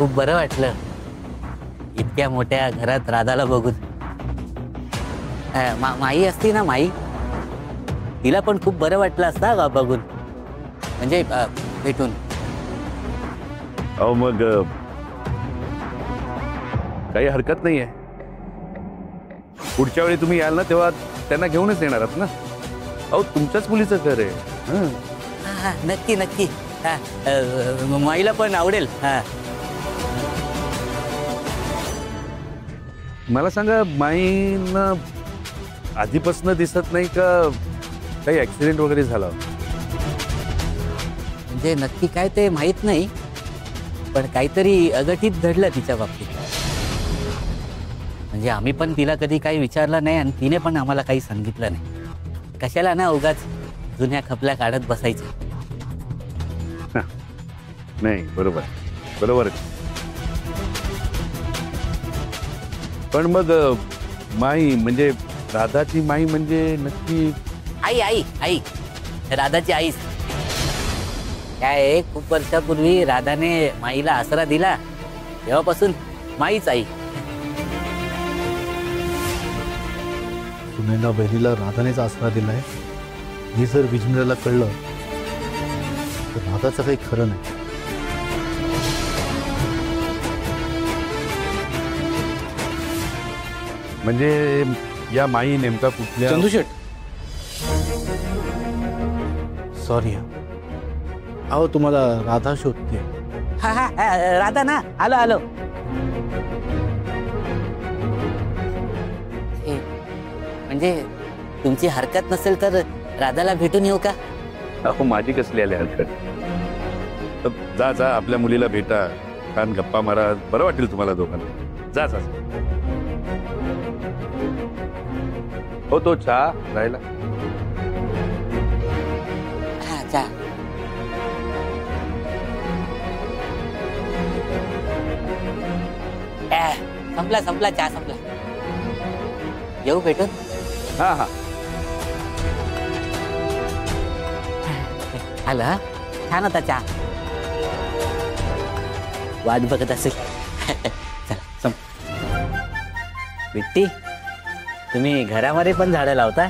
खूप बरं वाटलं इतक्या मोठ्या घरात राधाला बघून. माई असती ना, माई, तिला पण खूप बरं वाटलं असतं का बघून, म्हणजे भेटून. अहो मग काही हरकत नाहीये. पुढच्या वेळी तुम्ही याल ना तेव्हा त्यांना घेऊनच येणार आहात ना. अहो तुमच्याच मुलीचं घर आहे. नक्की नक्की. माईला पण आवडेल. मला सांगा, माईंना आधीपासून दिसत नाही का काही ऍक्सिडेंट वगैरे झाला? म्हणजे नक्की काय ते माहित नाही, पण काहीतरी अघटित घडलं तिच्या बाबतीत. म्हणजे आम्ही पण तिला कधी काही विचारलं नाही आणि तिने पण आम्हाला काही सांगितलं नाही. कशाला ना उगाच जुन्या खपल्या काढत बसायच्या. नाही, बरोबर बरोबर. पण मग माई म्हणजे राधाची माई म्हणजे नक्की? आई आई आई, राधाची आईच. काय खूप वर्षापूर्वी राधाने माईला आसरा दिला, तेव्हापासून माईच आई. सुनैना बहिणीला राधानेच आसरा दिलाय हे जर विजमेराला कळलं तर राधाचं काही खरं नाही. म्हणजे या माई नेमका कुठल्या? चंदूशेठ, सॉरी. अहो तुम्हाला राधा शोधते. राधा ना, आलो आलो. म्हणजे तुमची हरकत नसेल तर राधाला भेटून येऊ का? अहो माझी कसली आली हरकत. जा जा, आपल्या मुलीला भेटा, छान गप्पा मारा, बरं वाटेल तुम्हाला दोघांना. जा जा. हो तो चहा राहिला. चहा. संपला संपला, चहा संपला. येऊ भेटून? हा हा. आला छान होता चहा. वाट बघत असेल. बिट्टी, तुम्ही घरामध्ये पण झाडं लावता?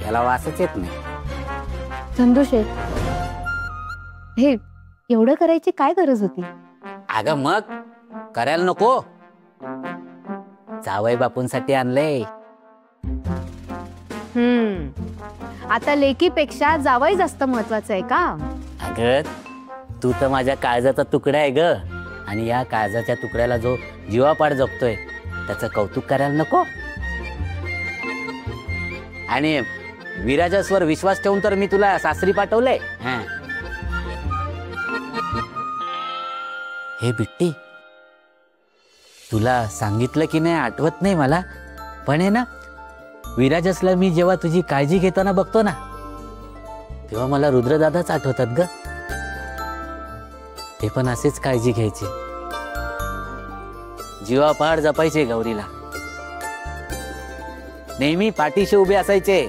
याला वासच येत नाही. चंदूशेठ, हे एवढं करायची काय गरज होती? अगं मग करायला नको? जावई बापूंसाठी आणलंय. आता लेकीपेक्षा जावई जास्त महत्वाचं आहे का? अगं तू तर माझ्या काळजाचा तुकडा आहे ग, आणि या काळजाच्या तुकड्याला जो जीवापाड जगतोय त्याचं कौतुक करायला नको? आणि विराजसवर विश्वास ठेवून तर मी तुला सासरी पाठवलंय. हे बिट्टी, तुला सांगितलं की नाही आठवत नाही मला, पण आहे ना, विराजसला मी जेव्हा तुझी काळजी घेताना बघतो ना, तेव्हा मला रुद्रदादाच आठवतात ग. ते पण असेच काळजी घ्यायचे, जीवापाड जपायचे गौरीला, नेहमी पाठीशी उभे असायचे.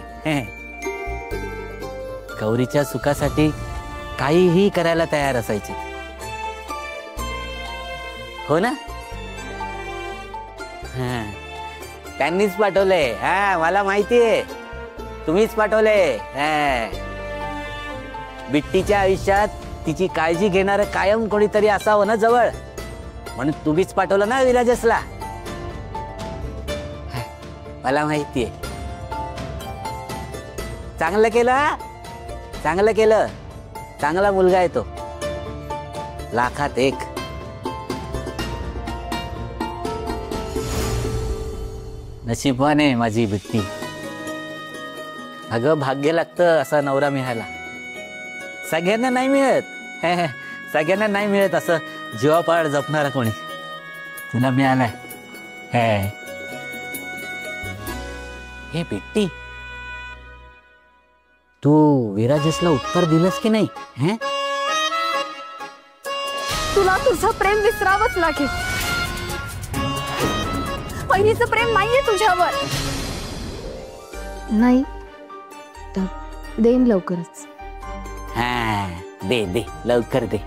गौरीच्या सुखासाठी काहीही करायला तयार असायचे. हो ना? त्यांनीच पाठवलंय. मला माहितीये, तुम्हीच पाठवलंय. बिट्टीच्या आयुष्यात तिची काळजी घेणारं कायम कोणीतरी असावं ना जवळ, म्हणून तुम्हीच पाठवलं ना विराजसला. मला माहितीये. चांगलं केलं, चांगलं केलं. चांगला मुलगा आहे तो, लाखात एक. नशिबाने माझी बिट्टी. अगं भाग्य लागतं असा नवरा मिळायला. सगळ्यांना नाही मिळत. सगळ्यांना नाही मिळत असं जीवापाड जपणारा कोणी. तुला मिळालाय. हे बिट्टी, तू विराजसला उत्तर दिलंस की नाही? तुला तुझं प्रेम विसरावंच लागेल. बहिणीचं प्रेम नाहीये तुझ्यावर. नाही तर देईन लवकरच. दे दे, लवकर दे.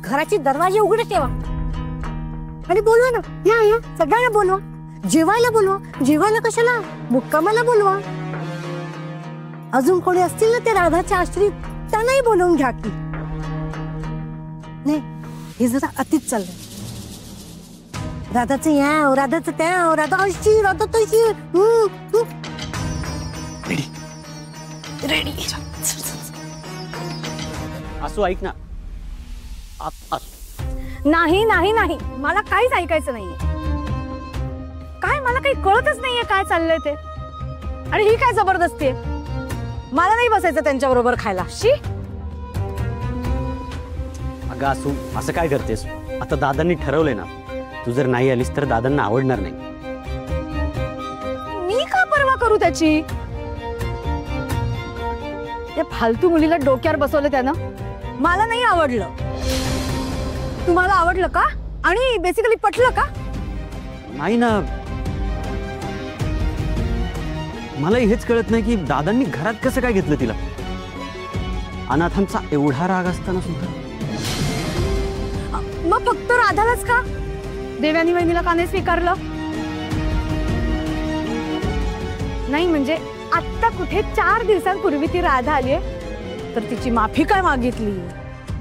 घराचे दरवाजे उघडे ठेवा आणि बोलवा ना, या सगळ्यांना बोलवा, जेवायला बोलवा. जेवायला कशाला, मुक्कामाला बोलवा. अजून कोणी असतील ना ते राधाच्या आश्रित, त्यांनाही बोलवून घ्या की. नाही, हे जरा अतिच चाललंय. राधाचं या, राधाचं त्या, राधा अशी, राधा तशी. रेडी. असू ऐक ना. नाही नाही नाही, मला काहीच ऐकायचं नाहीये. काय, मला काही कळतच नाहीये काय चाललंय ते. आणि ही काय जबरदस्ती आहे. मला नाही बसायचं त्यांच्या बरोबर खायला. शी. अगं असू, असं काय करतेस. आता दादांनी ठरवलंय ना, तू जर नाही आलीस तर दादांना आवडणार नाही. मी का परवा करू त्याची. त्या फालतू मुलीला डोक्यावर बसवलं त्यानं. मला नाही आवडलं. तुम्हाला आवडलं का, आणि बेसिकली पटलं का. नाही ना, मला हेच कळत नाही की दादांनी घरात कसं काय घेतलं तिला. अनाथांचा एवढा राग असताना सुद्धा. मग फक्त राधालाच का, देव्यानी वहिनीला का नाही स्वीकारलं. नाही म्हणजे आत्ता कुठे 4 दिवसांपूर्वी ती राधा आलीये तर तिची माफी काय मागितली,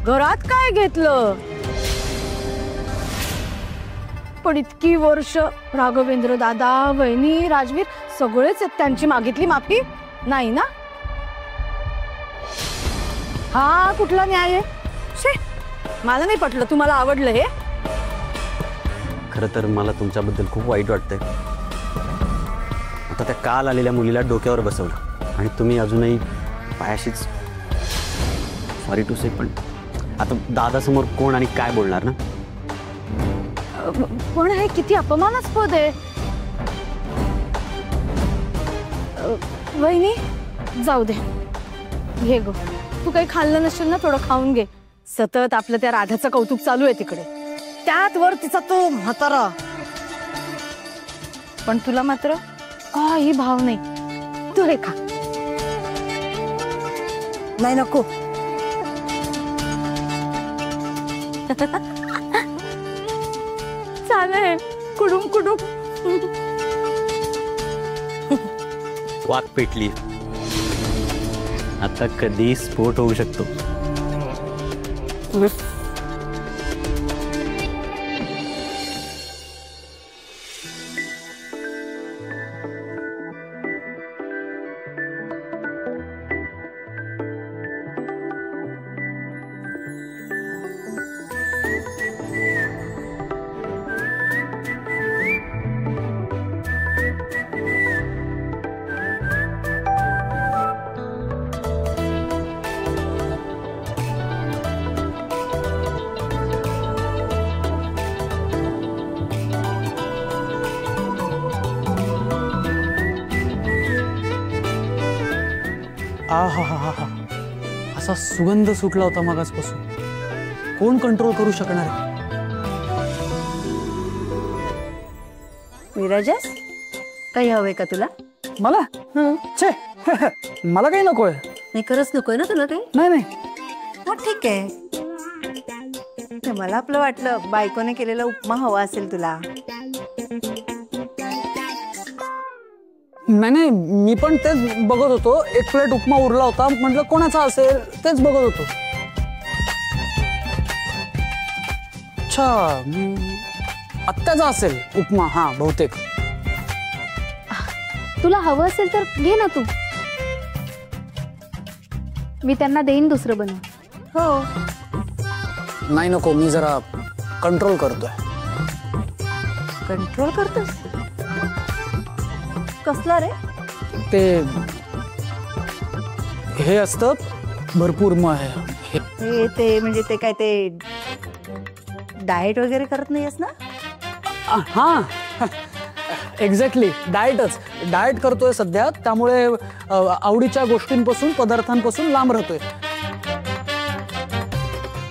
घरात काय घेतलं. पण इतकी वर्ष राघवेंद्र दादा, वहिनी, राजवीर सगळेच त्यांची मागितली माफी नाही ना. हा कुठला न्याय आहे. शे, मला नाही पटलं. तुम्हाला आवडलं हे. खरं तर मला तुमच्याबद्दल खूप वाईट वाटतंय. आता त्या काल आलेल्या मुलीला डोक्यावर बसवलं आणि तुम्ही अजूनही पायाशीच. सॉरी टू से, पण आता दादासमोर कोण आणि काय बोलणार ना. पण हे किती अपमानास्पद आहे. वहिनी जाऊ दे, घे गो. तू काही खाल्लं नसेल ना, थोडं खाऊन घे. सतत आपलं त्या राधाचं कौतुक चालू आहे तिकडे, त्यात वर तिचा तो म्हातारा. पण तुला मात्र काही भाव नाही. तू हे खा. नाही नको. चालेल, कुडुम कुडुम. वाघ पेटली. आता कधी स्फोट होऊ शकतो. आहा, असा सुगंध सुटला होता मगाचपासून. कोण कंट्रोल करू शकणार आहे. विराजस, काही हवंय का तुला. मला छे मला काही नकोय. नाही, खरंच नकोय ना तुला काही. नाही नाही, मग ठीक आहे. मला आपलं वाटलं बायकोने केलेला उपमा हवा असेल तुला. नाही, मी पण तेच बघत होतो. एक प्लेट उपमा उरला होता, म्हटलं कोणाचा असेल तेच बघत होतो. अच्छा, आत्याचा असेल उपमा. हा बहुतेक. तुला हवं असेल तर घे ना तू. मी त्यांना देईन दुसरं बनवून. हो. नाही नको, मी जरा कंट्रोल करतोय. कंट्रोल करतोस. कसला रे. ते हे असतं भरपूर ते म्हणजे ते काय, ते डाएट वगैरे करत नाहीयेस ना. हा एक्झॅक्टली, डाएट करतोय सध्या. त्यामुळे आवडीच्या गोष्टींपासून, पदार्थांपासून लांब राहतोय.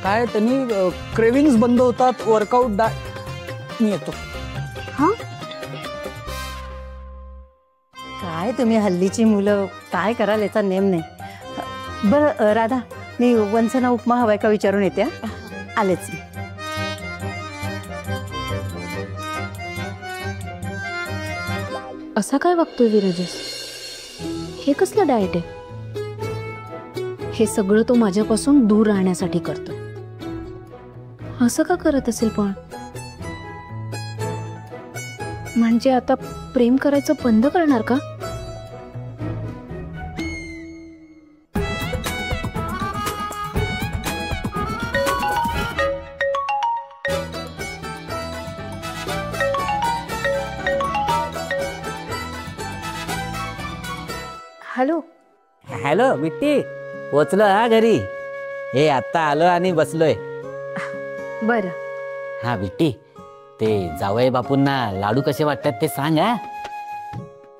काय त्यांनी क्रेविंग्स बंद होतात. वर्कआउट मी येतो. हा, काय तुम्ही हल्लीची मुलं काय कराल याचा नेम नाही. बरं राधा, मी वंचना उपमा हवाय का विचारून येते. आलेच मी. असा काय वागतोय विराजस? हे कसलं डाएट आहे? हे सगळं तो माझ्यापासून दूर राहण्यासाठी करतोय. असं का करत असेल पण? म्हणजे आता प्रेम करायचं बंद करणार का? हॅलो. हॅलो बिट्टी, पोचलो हा घरी. हे आत्ता आलो आणि बसलोय. बरं. हा बिट्टी, ते जावई बापूंना लाडू कसे वाटतात ते सांग. हा,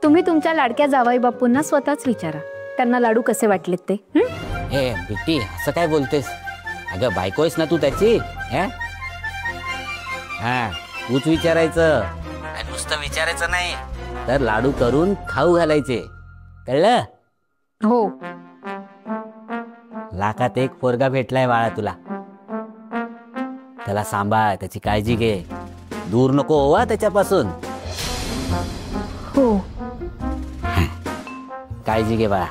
तुम्ही तुमच्या लाडक्या जावई बापूंना स्वतःच विचारा, त्यांना लाडू कसे वाटलेत ते. ए बिट्टी, असं काय बोलतेस? अगं बायकोयस ना तू त्याची. हा, तूच विचारायचं. नुसतं विचारायचं नाही तर लाडू करून खाऊ घालायचे, कळलं? हो. लाखात एक पोरगा भेटलाय बाळा तुला. त्याला सांभाळ, त्याची काळजी घे, दूर नको व्हा त्याच्यापासून. हो. काळजी घे बाळा.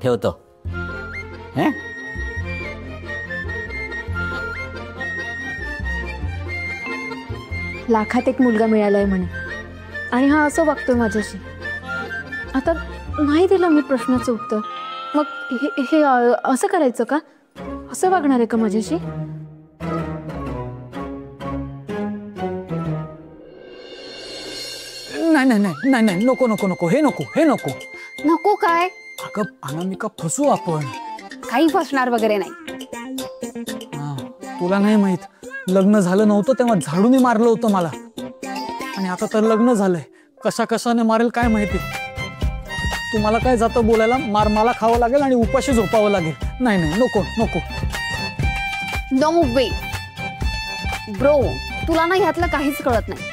ठेवतो. लाखात एक मुलगा मिळालाय म्हणे आणि हा असं वागतोय माझ्याशी. आता नाही दिलं मी प्रश्नाचं उत्तर, मग हे असं करायचं का? असं वागणार आहे का माझ्याशी? नाही नाही नाही नाही नाही, नको नको नको, हे नको, हे नको. नको काय? अगं अनामिका, फसू आपण. काही फसणार वगैरे नाही. हा, तुला नाही माहित, लग्न झालं नव्हतं तेव्हा झाडूने मारलं होतं मला, आणि आता तर लग्न झालंय, कशा कशाने मारेल काय माहिती. तुम्हाला काय जातं बोलायला? मार मला खावं लागेल आणि उपाशी झोपावं लागेल. नाही नाही, नको नको. नो वे ब्रो, तुला ना ह्यातलं काहीच कळत नाही.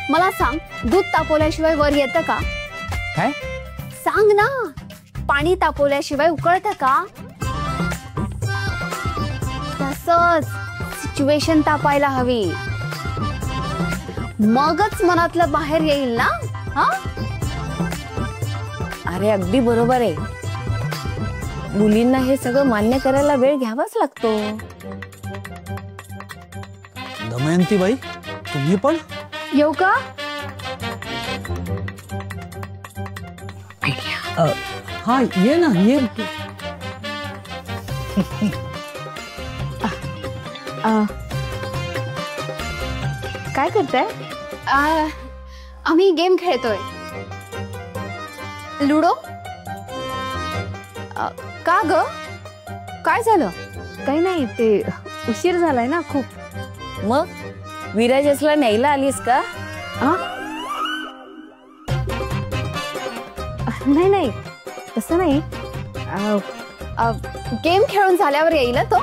मला सांग, दूध तापवल्याशिवाय वर येतं का? काय सांग ना. पाणी तापवल्याशिवाय उकळतं का? तसंच सिच्युएशन तापायला हवी, मगच मनातलं बाहेर येईल ना. हा, अरे अगदी बरोबर आहे. मुलींना हे सगळं मान्य करायला वेळ घ्यावाच लागतो. दमयंती बाई, तुम्ही पण? येऊ का? हा, ये ना, ये. काय करताय? आम्ही गेम खेळतोय. लुडो. का ग, काय झालं? काही नाही, ते उशीर झालाय ना खूप. मग विराजसला न्यायला आलीस का? नाही नाही, तसं नाही. गेम खेळून झाल्यावर येईल तो.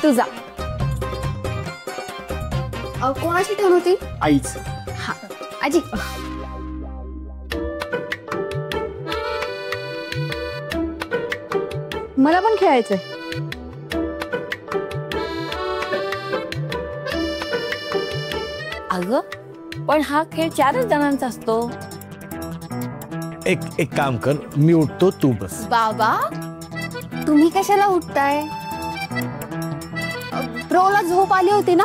तू जा. कोणाची टर्न होती? आईच. हा, आजी. मला पण खेळायचंय. अगं पण हा खेळ 4च जणांचा असतो. एक काम कर, मी उठतो, तू बस. बाबा, तुम्ही कशाला उठताय? ब्रोला झोप आली होती ना.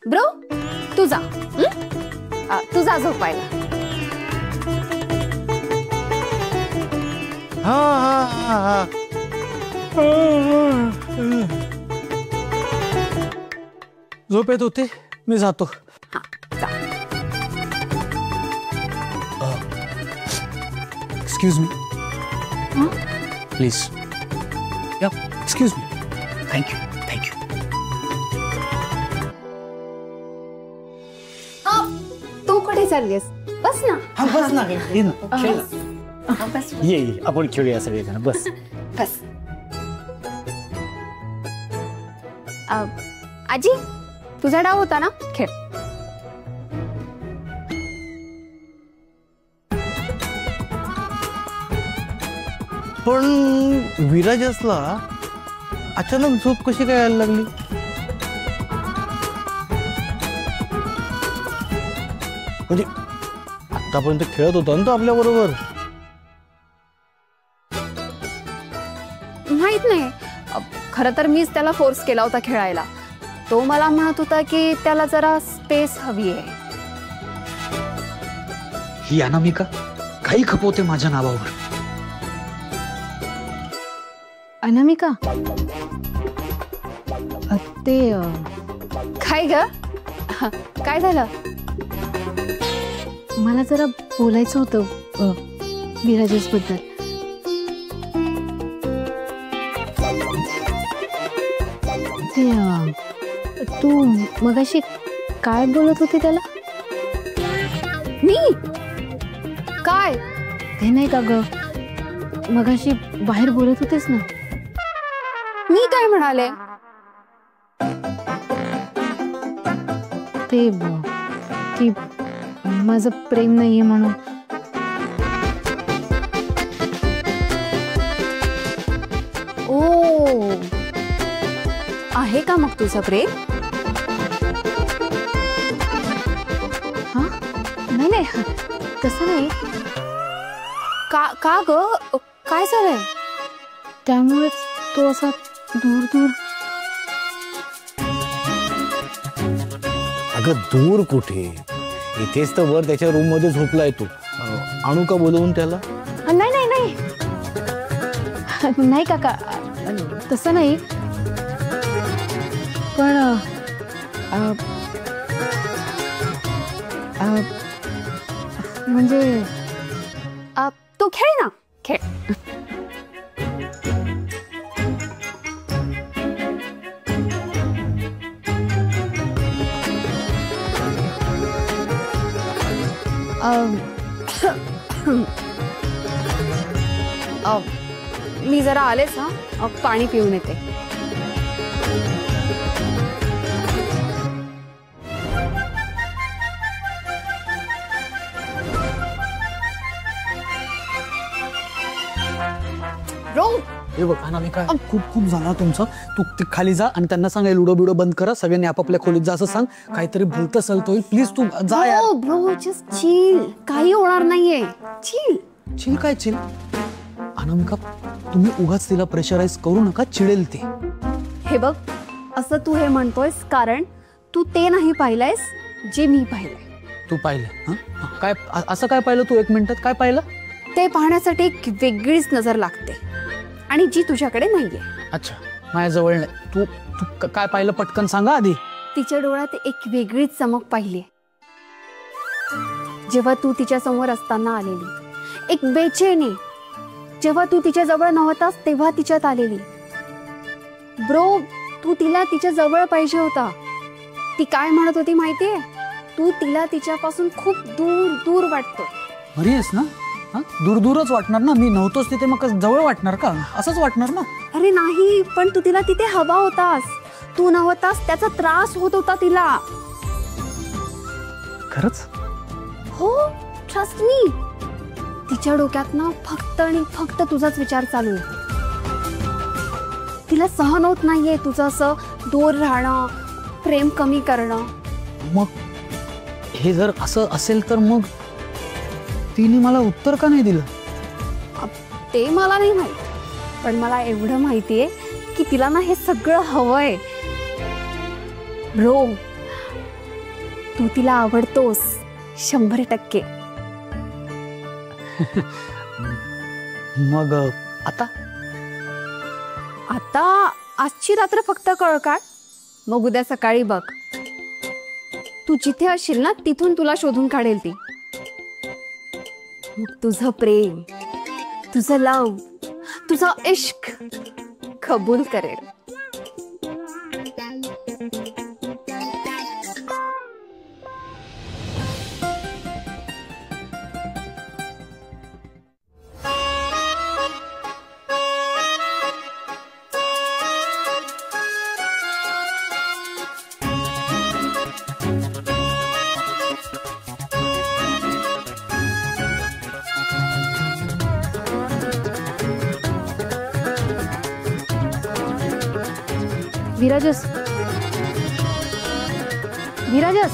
ब्रो, तू जा. तू जा झोपायला. हा हा हा हा. झोप येत होते, मी जातो. हा, जा. Excuse me please. या, एक्सक्यूज मी. Thank you thank you. तू कुठे चाललीस? बस ना. हा, बस ना, ये ना, खेळ ना. बस ये ये, आपण खेळूया सगळेजण. बस. बस. आजी, तुझा डाव होता ना, खेळ. पण विराजसला अचानक झोप कशी काय यायला लागली? म्हणजे आतापर्यंत खेळत होता ना तो आपल्या बरोबर. माहित नाही, खरं तर मीच त्याला फोर्स केला होता खेळायला. तो मला म्हणत होता की त्याला जरा स्पेस हवी आहे. ही अनामिका काही खपवते माझ्या नावावर. अनामिका ते काय ग, काय झालं? मला जरा बोलायचं होतं विराजेश बद्दल. ते तू मगाशी काय बोलत होती त्याला? मी काय? ते नाही का ग, मगाशी बाहेर बोलत होतेस ना. मी काय म्हणाले? ते की माझं प्रेम नाहीये म्हणून. ओ, आहे का मग तुझं प्रेम? हा नाही नाही, तसं नाही. का ग, काय झालंय? त्यामुळेच तो असा दूर दूर. अगं दूर कुठे, इथेच तर वर त्याच्या रूम मध्ये झोपलाय तू. आणू का बोलवून त्याला? नाही नाही नाही नाही काका, तसं नाही. पण म्हणजे तू खेळ ना, खेळ. मी जरा आलेच हा, पाणी पिऊन येते. हे बघ अनामिका, खूप खूप झाला तुमचं. तू ते खाली जा आणि त्यांना सांगा लुडो बिडो बंद करा, सगळ्यांनी आपापल्या खोलीत जा असं सांग. काहीतरी भलतं सलत होईल, प्लीज तू जा यार. ब्रो जस्ट चिल, काही होणार नाहीये. चिल चिल काय चिल? अनामिका तुम्ही उगाच तिला प्रेशराईज करू नका, चिडेल ती. हे बघ, असं तू हे म्हणतोयस कारण तू ते नाही पाहिलंयस जे मी पाहिलंय. तू पाहिलं? काय असं काय पाहिलं तू? 1 मिनिटात काय पाहिलं? ते पाहण्यासाठी एक वेगळीच नजर लागते आणि जी तुझ्याकडे नाहीये. अच्छा, माझ्या जवळ नाही. तू तू काय पाहिलं पटकन सांगा आधी. तिच्या डोळ्यात एक वेगळीच चमक पाहिली जेव्हा तू तिच्या समोर असताना आलेली. एक बेचैनी जेव्हा तू तिच्या जवळ नव्हतास तेव्हा तिच्यात आलेली. ब्रो, तू तिला तिच्या जवळ पाहिजे होता. ती काय म्हणत होती माहितीये? तू तिला तिच्यापासून खूप दूर दूर वाटतो. बरी आहेस ना? दूर दूरच वाटणार ना. मी नव्हतोच तिथे मग जवळ वाटणार का? असंच वाटणार ना. अरे नाही, पण तू तिला तिथे हवा होतास. तू नव्हतास त्याचा त्रास होत होता तिला. खरंच? हो, ट्रस्ट मी. तिच्या डोक्यात ना फक्त आणि फक्त तुझाच विचार चालू आहे. तिला सहन होत नाहीये तुझं असं दूर राहणं, प्रेम कमी करणं. मग हे जर असं असेल तर मग तिने मला उत्तर का नाही दिलं? ते मला नाही माहित, पण मला एवढं माहितीये की तिला ना हे सगळं हवंय. ब्रो, तू तिला आवडतोस 100%. मग आता आता आजची रात्र फक्त कळ काढ, मग उद्या सकाळी बघ. तू जिथे असशील ना तिथून तुला शोधून काढेल ती. मग तुझं प्रेम, तुझं लव, तुझा इश्क कबूल करेल. विराजस, विराजस,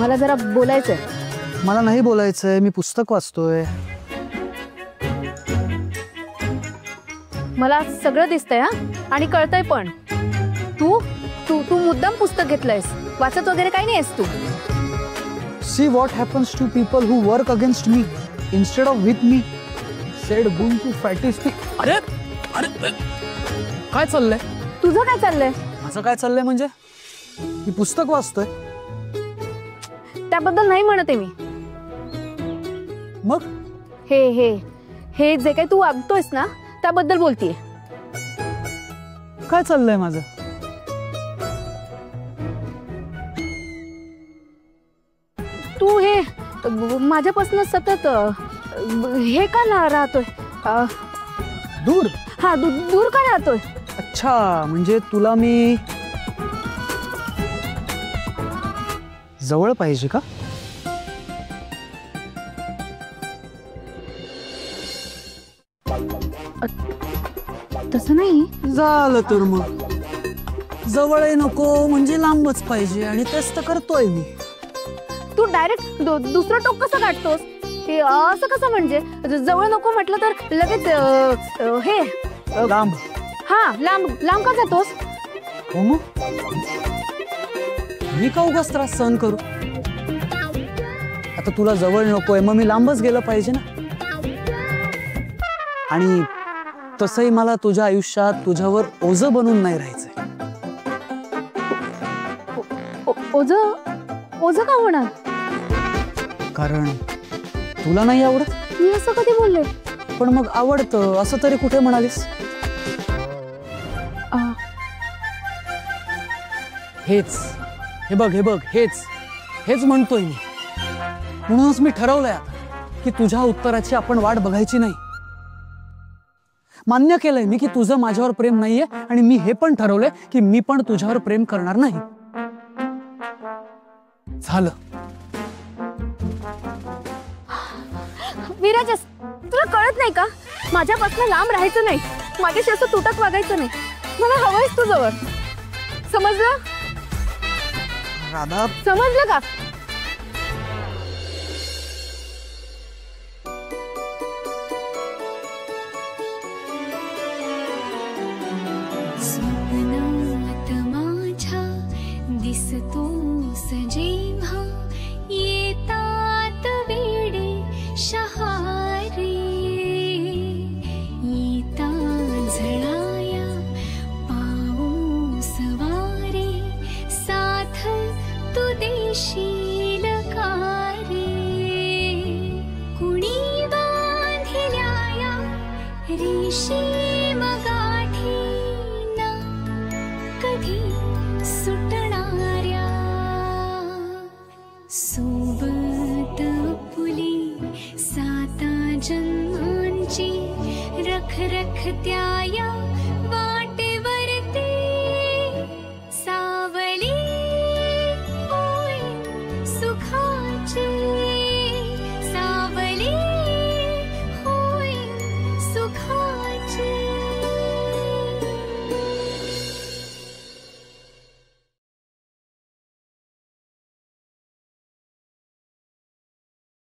मला जरा बोलायचंय. मला नाही बोलायचंय, मी पुस्तक वाचतोय. मला सगळं दिसतंय हा, आणि कळतंय पण. तू तू तू मुद्दाम पुस्तक घेतलंयस, वाचत वगैरे काही नाहीस तू. See what happens to people who work against me instead of with me. Said boom to fatty stick. अरे अरे काय चाललंय? तुझं काय चाललंय? माझं काय चाललंय म्हणजे मी पुस्तक वाचतोय. त्याबद्दल नाही म्हणते मी. मग हे हे हे जे काही तू वागतोयस ना त्याबद्दल बोलतीये. काय चाललंय माझं? तू हे माझ्यापासून सतत हे का राहतोय? दूर. हा दूर का राहतोय? अच्छा, म्हणजे तुला मी जवळ पाहिजे का? तसं नाही. झालं तर मग जवळ नको म्हणजे लांबच पाहिजे, आणि तेच तर करतोय मी. तू डायरेक्ट दुसरं टोक कसं काढतोस? हे असं कसं म्हणजे? जवळ नको म्हटलं तर लगेच हे लांब. हा लांब लांब का जातोस? हो मग मी का उगाच त्रास सहन करू? आता तुला जवळ नकोय, मग मी लांबच गेलं पाहिजे ना. आणि तसंही मला तुझ्या आयुष्यात तुझ्यावर ओझं बनून नाही राहायचंय. ओझं का होणार? कारण तुला नाही आवडत. मी असं कधी बोलले? पण मग आवडतं असं तरी कुठे म्हणालीस? हेच हे बघ हेच म्हणतोय मी. म्हणूनच मी ठरवलंय आता की तुझ्या उत्तराची आपण वाट बघायची नाही. मान्य केलंय मी की तुझं माझ्यावर प्रेम नाहीये, आणि मी हे पण ठरवलंय की मी पण तुझ्यावर प्रेम करणार नाही. झालं. विराज, तुला कळत नाही का? माझ्यापासून लांब राहायचं नाही, माझ्याशी असं तुटक वागायचं नाही. मला हवंयच तू जवळ. समजलं? राधा, समजलं का? स्वप्नात माझ्या दिसतोस जेव्हा, येतात वेडे शहारे, येता झळाया पाऊस वारे, साथ तू देशील का रे? कुणी बांधिल्या या रेषी